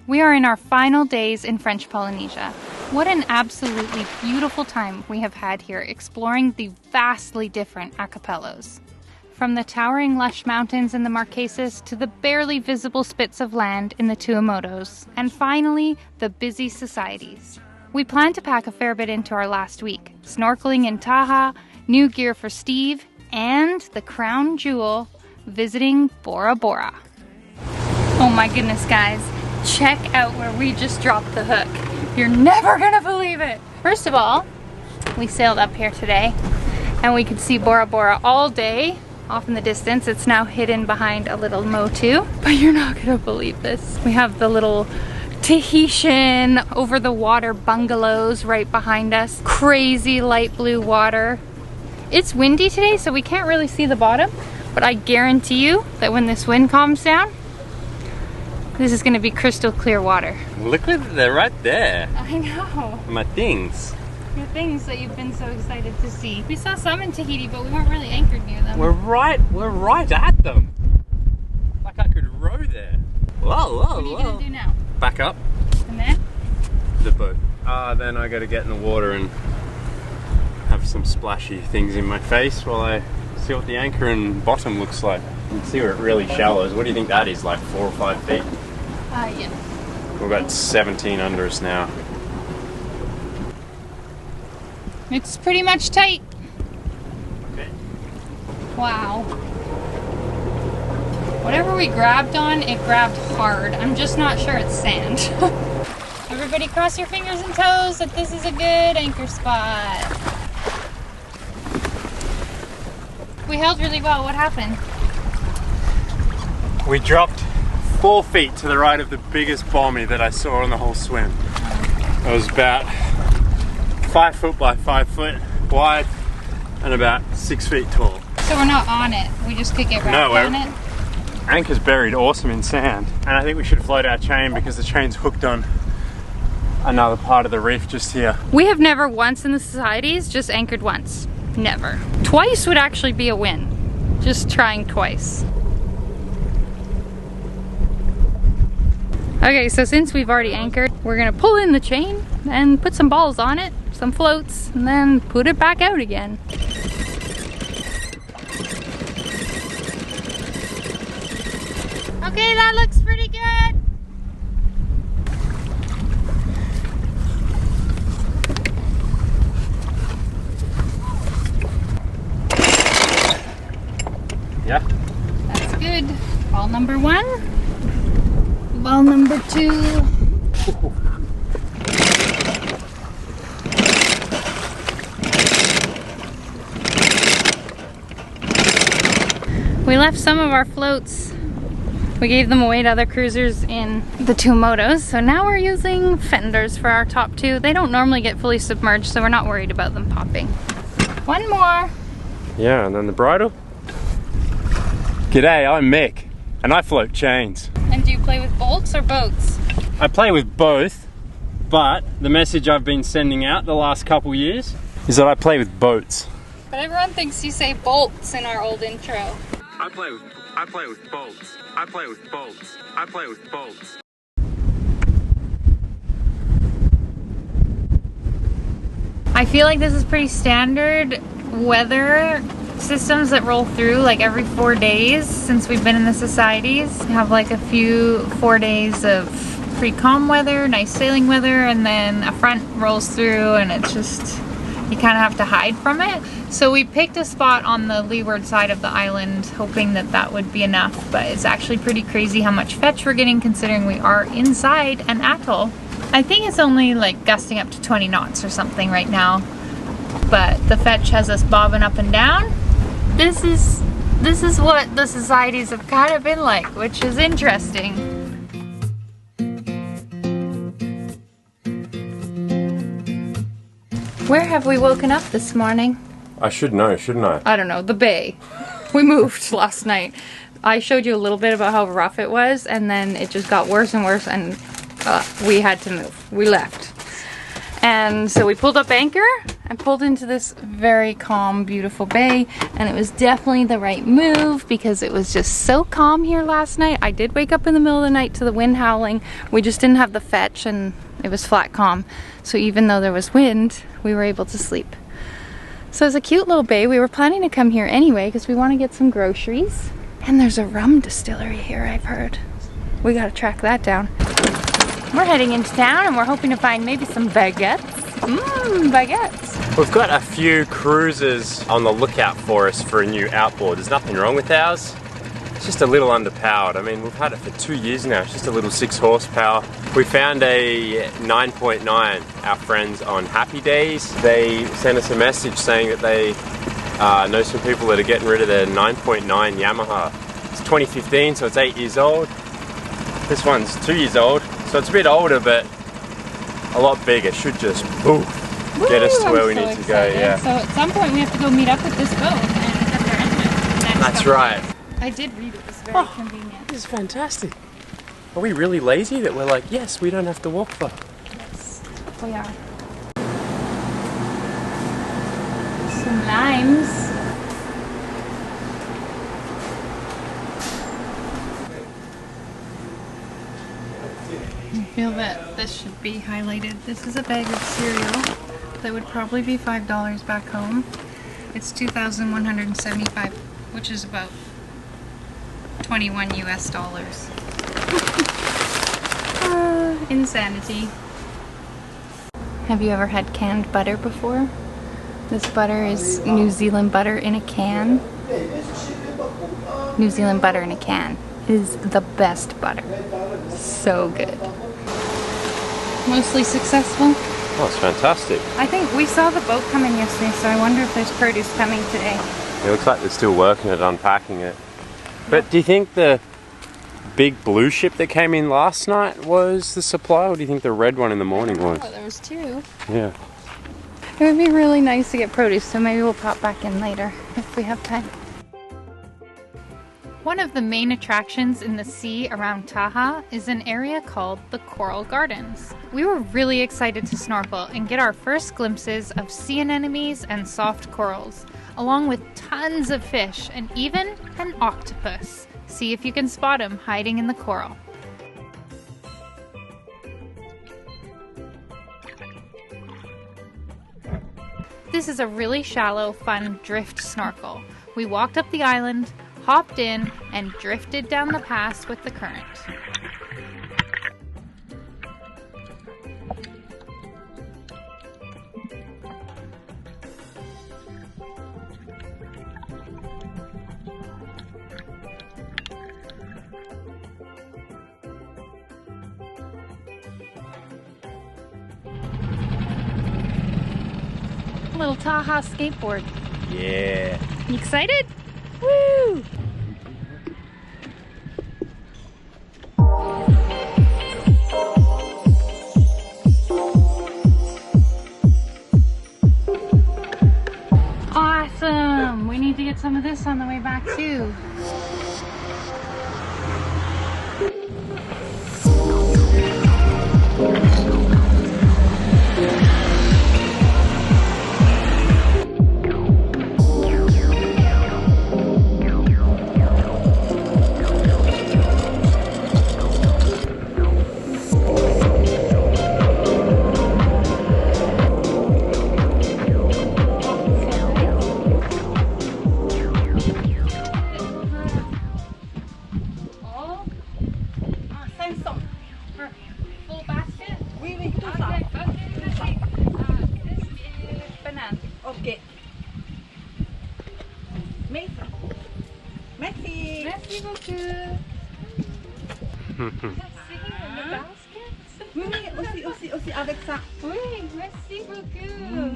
We are in our final days in French Polynesia. What an absolutely beautiful time we have had here exploring the vastly different archipelagos. From the towering lush mountains in the Marquesas to the barely visible spits of land in the Tuamotus, and finally, the busy societies. We plan to pack a fair bit into our last week, snorkeling in Taha, new gear for Steve, and the crown jewel, visiting Bora Bora. Oh my goodness, guys. Check out where we just dropped the hook. You're never gonna believe it. First of all, we sailed up here today and we could see Bora Bora all day off in the distance. It's now hidden behind a little motu, but you're not gonna believe this. We have the little Tahitian over the water bungalows right behind us. Crazy light blue water. It's windy today, so we can't really see the bottom, but I guarantee you that when this wind calms down, this is gonna be crystal clear water. Look at that, they're right there. I know. My things. Your things that you've been so excited to see. We saw some in Tahiti, but we weren't really anchored near them. We're right at them. Like I could row there. Whoa, whoa, what are you gonna do now? Back up. And then? The boat. Then I gotta get in the water and have some splashy things in my face while I see what the anchor and bottom looks like. You can see where it really shallows. What do you think that is, like 4 or 5 feet? Yeah. We've got 17 under us now. It's pretty much tight. Okay. Wow. Whatever we grabbed on, it grabbed hard. I'm just not sure it's sand. Everybody cross your fingers and toes that this is a good anchor spot. We held really well. What happened? We dropped 4 feet to the right of the biggest bommy that I saw on the whole swim. It was about 5 foot by 5 foot wide and about 6 feet tall. So we're not on it. We just could get wrapped on it. Anchor's buried awesome in sand, and I think we should float our chain because the chain's hooked on another part of the reef just here. We have never once in the societies just anchored once. Never. Twice would actually be a win. Just trying twice. Okay, so since we've already anchored, we're gonna pull in the chain and put some balls on it, some floats, and then put it back out again. Okay, that looks pretty good. Yeah? That's good. Ball number 1. Ball number 2. We left some of our floats. We gave them away to other cruisers in the Tuamotus, so now we're using fenders for our top 2. They don't normally get fully submerged, so we're not worried about them popping. One more. Yeah, and then the bridle. G'day, I'm Mick, and I float chains. And do you play with bolts or boats? I play with both, but the message I've been sending out the last couple years is that I play with boats. But everyone thinks you say bolts in our old intro. I play with bolts. I play with bolts. I play with bolts. I feel like this is pretty standard weather systems that roll through like every 4 days since we've been in the societies. We have like a few 4 days of pretty calm weather, nice sailing weather, and then a front rolls through and it's just, you kind of have to hide from it. So we picked a spot on the leeward side of the island hoping that that would be enough, but it's actually pretty crazy how much fetch we're getting considering we are inside an atoll. I think it's only like gusting up to 20 knots or something right now, but the fetch has us bobbing up and down. This is what the societies have kind of been like, which is interesting. Where have we woken up this morning? I should know, shouldn't I? I don't know, the bay. We moved last night. I showed you a little bit about how rough it was, and then it just got worse and worse, and we had to move. We left. And so we pulled up anchor and pulled into this very calm, beautiful bay, and it was definitely the right move because it was just so calm here last night. I did wake up in the middle of the night to the wind howling. We just didn't have the fetch and it was flat calm. So even though there was wind, we were able to sleep. So it's a cute little bay. We were planning to come here anyway because we want to get some groceries. And there's a rum distillery here, I've heard. We gotta track that down. We're heading into town and we're hoping to find maybe some baguettes. Baguettes. We've got a few cruisers on the lookout for us for a new outboard. There's nothing wrong with ours. It's just a little underpowered. I mean, we've had it for 2 years now. It's just a little 6 horsepower. We found a 9.9, our friends on Happy Days. They sent us a message saying that they know some people that are getting rid of their 9.9 Yamaha. It's 2015, so it's 8 years old. This one's 2 years old, so it's a bit older, but a lot bigger. Should just get us to where we need to go. Yeah. So at some point we have to go meet up with this boat and get their engine. That's right. I did read it was very convenient. This is fantastic. Are we really lazy that we're like, yes, we don't have to walk far? Yes, we are. Some limes. I feel that this should be highlighted. This is a bag of cereal that would probably be $5 back home. It's 2,175, which is about 21 US dollars. Insanity. Have you ever had canned butter before? This butter is New Zealand butter in a can. New Zealand butter in a can is the best butter. So good. Mostly successful. Oh, it's fantastic. I think we saw the boat come in yesterday, so I wonder if there's produce coming today. It looks like they're still working at unpacking it. But do you think the big blue ship that came in last night was the supply, or do you think the red one in the morning was? Oh, there was two. Yeah. It would be really nice to get produce, so maybe we'll pop back in later if we have time. One of the main attractions in the sea around Taha is an area called the Coral Gardens. We were really excited to snorkel and get our first glimpses of sea anemones and soft corals, along with tons of fish and even an octopus. See if you can spot him hiding in the coral. This is a really shallow, fun drift snorkel. We walked up the island, hopped in, and drifted down the pass with the current. Little Taha skateboard. Yeah. You excited? Woo! Awesome! We need to get some of this on the way back too.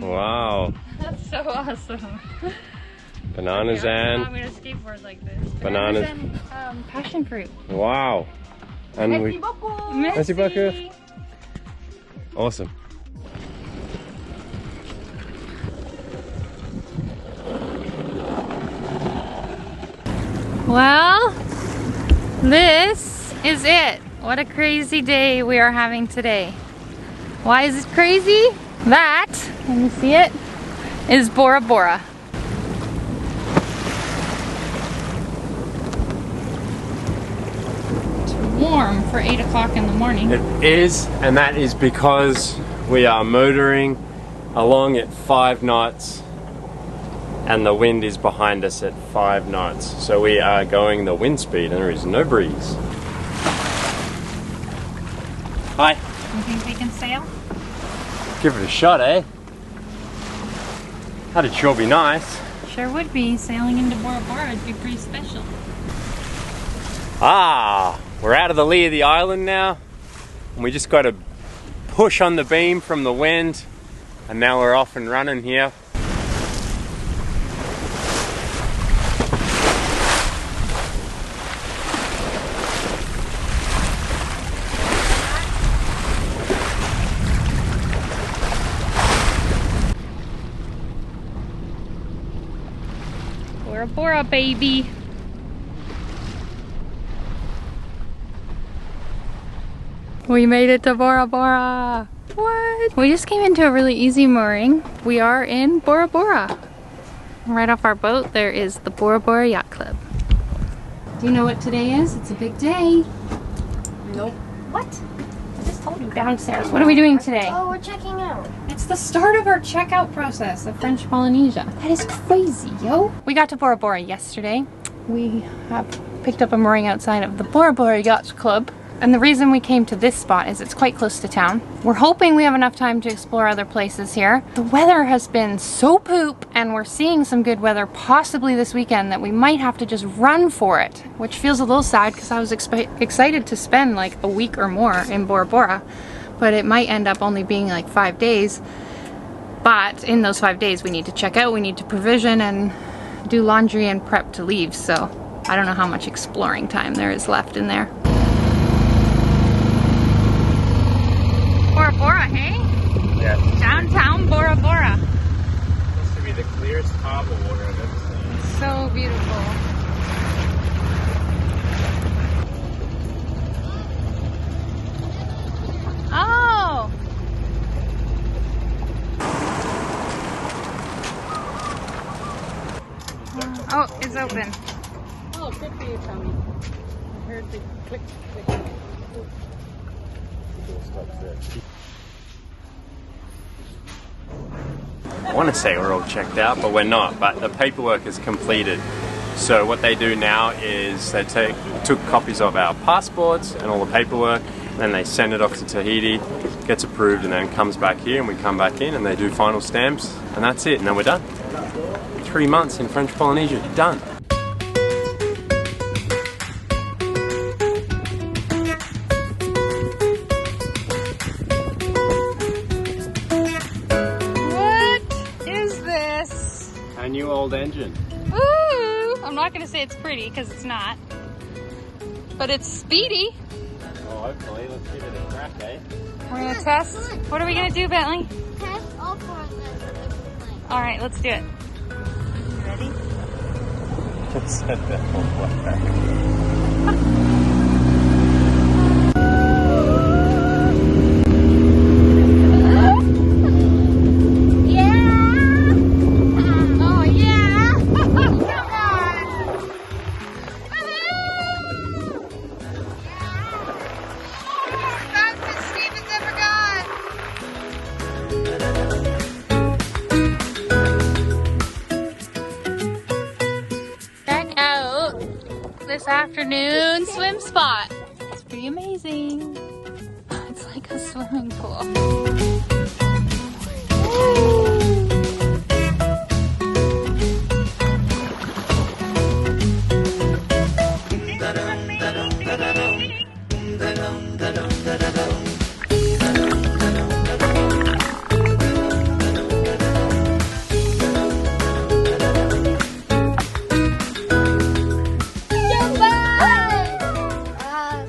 Wow. That's so awesome. Bananas I'm gonna skateboard like this. Bananas and passion fruit. Wow. And Merci beaucoup. Merci beaucoup. Awesome. Well, this is it. What a crazy day we are having today. Why is it crazy? That, can you see it, is Bora Bora. It's warm for 8 o'clock in the morning. It is, and that is because we are motoring along at 5 knots and the wind is behind us at 5 knots. So we are going the wind speed and there is no breeze. Hi. You think we can sail? Give it a shot, eh? That'd sure be nice. Sure would be. Sailing into Bora Bora would be pretty special. Ah, we're out of the lee of the island now. And we just got to push on the beam from the wind. And now we're off and running here. Bora Bora, baby. We made it to Bora Bora. What? We just came into a really easy mooring. We are in Bora Bora. Right off our boat, there is the Bora Bora Yacht Club. Do you know what today is? It's a big day. Nope. What? I just told you downstairs. What are we doing today? Oh, we're checking out. It's the start of our checkout process of French Polynesia. That is crazy, yo. We got to Bora Bora yesterday. We have picked up a mooring outside of the Bora Bora Yacht Club. And the reason we came to this spot is it's quite close to town. We're hoping we have enough time to explore other places here. The weather has been so poop, and we're seeing some good weather possibly this weekend that we might have to just run for it, which feels a little sad because I was excited to spend like a week or more in Bora Bora, but it might end up only being like 5 days. But in those 5 days we need to check out, we need to provision and do laundry and prep to leave, so I don't know how much exploring time there is left in there. Bora Bora, hey? Yeah. Downtown Bora Bora. This should be the clearest harbor water I've ever seen. So beautiful. Oh! Oh, it's open. Oh, good for you, Tommy. I heard the click, click. I want to say we're all checked out, but we're not. But the paperwork is completed. So what they do now is they took copies of our passports and all the paperwork, and then they send it off to Tahiti, gets approved, and then comes back here, and we come back in, and they do final stamps, and that's it, and then we're done. 3 months in French Polynesia, done. A new old engine. Ooh! I'm not gonna say it's pretty because it's not, but it's speedy. Oh, hopefully. Let's give it a crack, eh? We're gonna test. What are we gonna do, Bentley? Test all 4 of them. All right, let's do it. You ready? Just set that whole back. This afternoon swim spot. It's pretty amazing. It's like a swimming pool.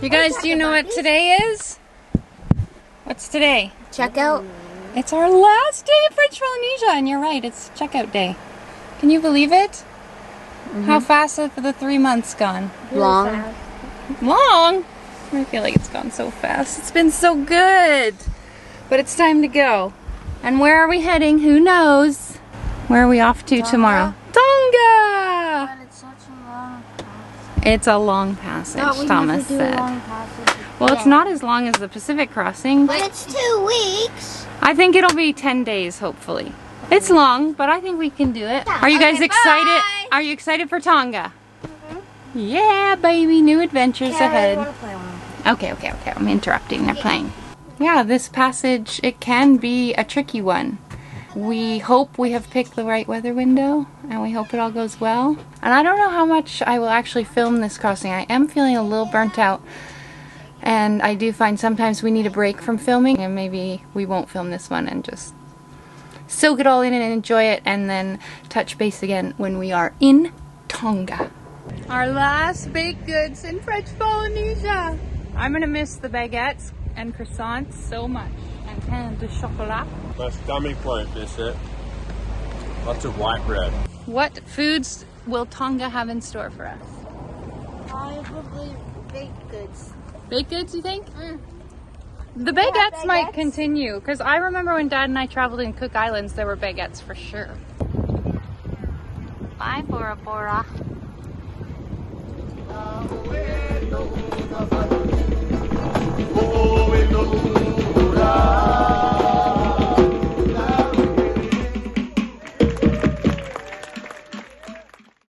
You guys, do you know what today is? What's today? Checkout. It's our last day of French Polynesia, and you're right, it's checkout day. Can you believe it? Mm-hmm. How fast have the 3 months gone? Long. Long? I feel like it's gone so fast. It's been so good. But it's time to go. And where are we heading? Who knows? Where are we off to tomorrow? Tonga! But it's such a long passage. It's a long passage, Thomas said. Well, it's not as long as the Pacific crossing. But it's 2 weeks. I think it'll be 10 days, hopefully. It's long, but I think we can do it. Are you guys excited? Bye. Are you excited for Tonga? Yeah, baby, new adventures ahead. Okay. I'm interrupting. They're playing. Yeah, this passage, it can be a tricky one. We hope we have picked the right weather window, and we hope it all goes well. And I don't know how much I will actually film this crossing. I am feeling a little burnt out, and I do find sometimes we need a break from filming, and maybe we won't film this one and just soak it all in and enjoy it, and then touch base again when we are in Tonga. Our last baked goods in French Polynesia. I'm gonna miss the baguettes and croissants so much, and pain de chocolat. My stomach won't miss it. Lots of white bread. What foods will Tonga have in store for us? Probably baked goods. Baked goods, you think? The baguettes might continue, because I remember when Dad and I traveled in Cook Islands, there were baguettes for sure. Bye, Bora Bora.